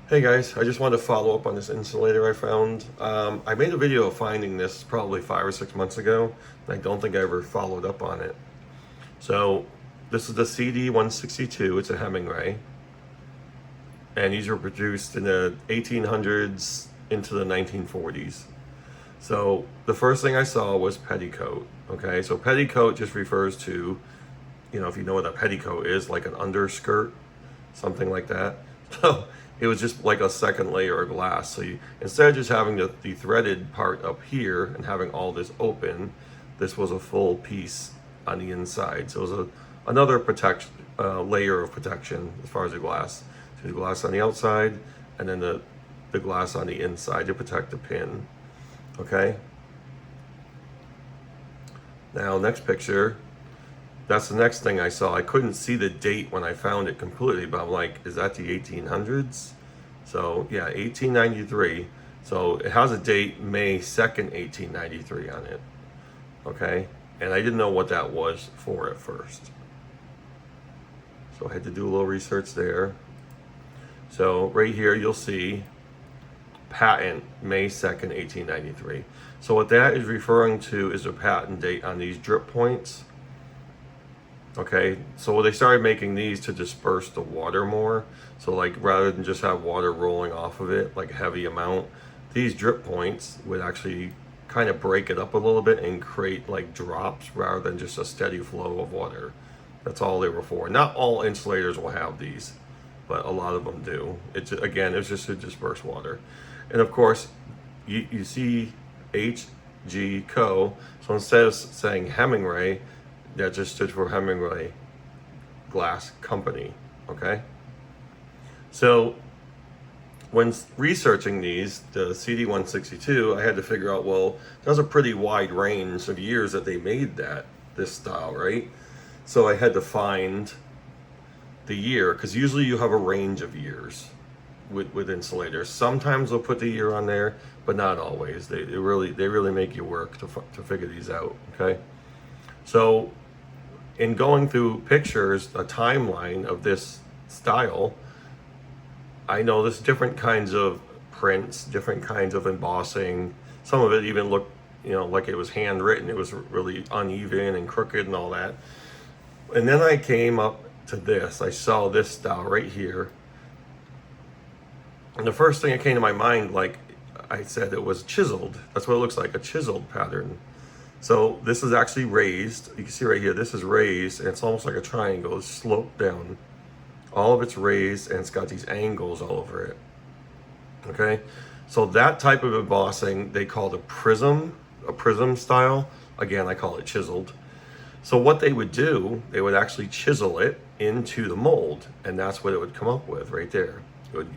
Hey guys, I just wanted to follow up on this insulator I found. I made a video of finding this probably 5 or 6 months ago, and I don't think I ever followed up on it. So this is the CD162, it's a Hemingway, and these were produced in the 1800s into the 1940s. So the first thing I saw was petticoat. Okay, so petticoat just refers to, if you know what a petticoat is, like an underskirt, something like that. So it was just like a second layer of glass. So instead of just having the threaded part up here and having all this open, this was a full piece on the inside. So it was another protection layer of protection as far as the glass. So the glass on the outside, and then the glass on the inside to protect the pin. Okay. Now, next picture. That's the next thing I saw. I couldn't see the date when I found it completely, but I'm like, is that the 1800s? So yeah, 1893. So it has a date, May 2nd, 1893 on it. Okay. And I didn't know what that was for at first. So I had to do a little research there. So right here, you'll see patent May 2nd, 1893. So what that is referring to is a patent date on these drip points. Okay, so they started making these to disperse the water more. So like rather than just have water rolling off of it, like a heavy amount, these drip points would actually kind of break it up a little bit and create like drops rather than just a steady flow of water. That's all they were for. Not all insulators will have these, but a lot of them do. It's just to disperse water. And of course, you see HG Co. So instead of saying Hemingway, that just stood for Hemingway Glass Company, okay? So when researching these, the CD162, I had to figure out, well, there's a pretty wide range of years that they made this style, right? So I had to find the year, because usually you have a range of years with insulators. Sometimes they'll put the year on there, but not always. They really make you work to figure these out, okay? So in going through pictures, a timeline of this style, I know there's different kinds of prints, different kinds of embossing. Some of it even looked, like it was handwritten. It was really uneven and crooked and all that. And then I came up to this. I saw this style right here. And the first thing that came to my mind, like I said, it was chiseled. That's what it looks like, a chiseled pattern. So this is actually raised. You can see right here, this is raised, and it's almost like a triangle. It's sloped down. All of it's raised, and it's got these angles all over it. Okay? So that type of embossing, they call a prism style. Again, I call it chiseled. So what they would do, they would actually chisel it into the mold, and that's what it would come up with right there.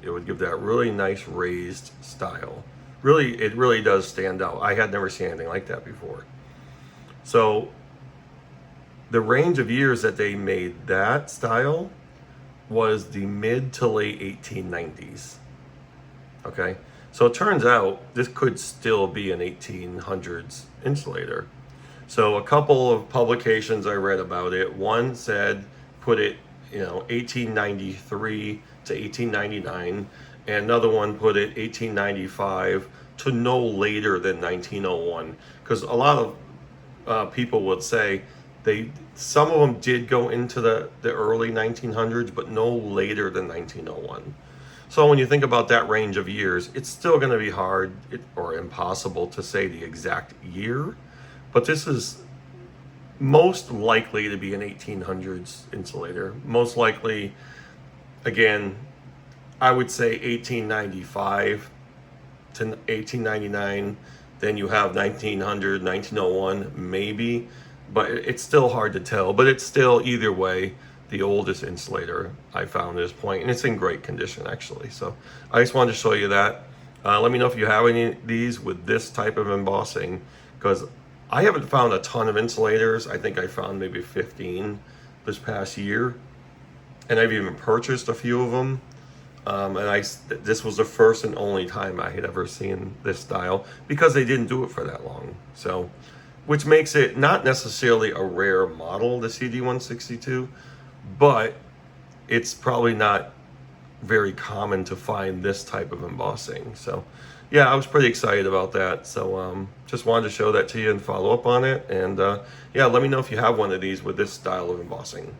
It would give that really nice raised style. It really does stand out. I had never seen anything like that before. So the range of years that they made that style was the mid to late 1890s. Okay, so it turns out this could still be an 1800s insulator. So a couple of publications I read about it, one said put it 1893 to 1899, and another one put it 1895 to no later than 1901, because a lot of people would say some of them did go into the early 1900s, but no later than 1901. So when you think about that range of years, it's still going to be hard or impossible to say the exact year, but this is most likely to be an 1800s insulator. Most likely, again, I would say 1895 to 1899. Then you have 1900, 1901, maybe, but it's still hard to tell. But it's still, either way, the oldest insulator I found at this point, and it's in great condition, actually. So I just wanted to show you that. Let me know if you have any of these with this type of embossing, because I haven't found a ton of insulators. I think I found maybe 15 this past year, and I've even purchased a few of them. This was the first and only time I had ever seen this style, because they didn't do it for that long. So, which makes it not necessarily a rare model, the CD162, but it's probably not very common to find this type of embossing. So yeah, I was pretty excited about that. So just wanted to show that to you and follow up on it. And yeah, let me know if you have one of these with this style of embossing.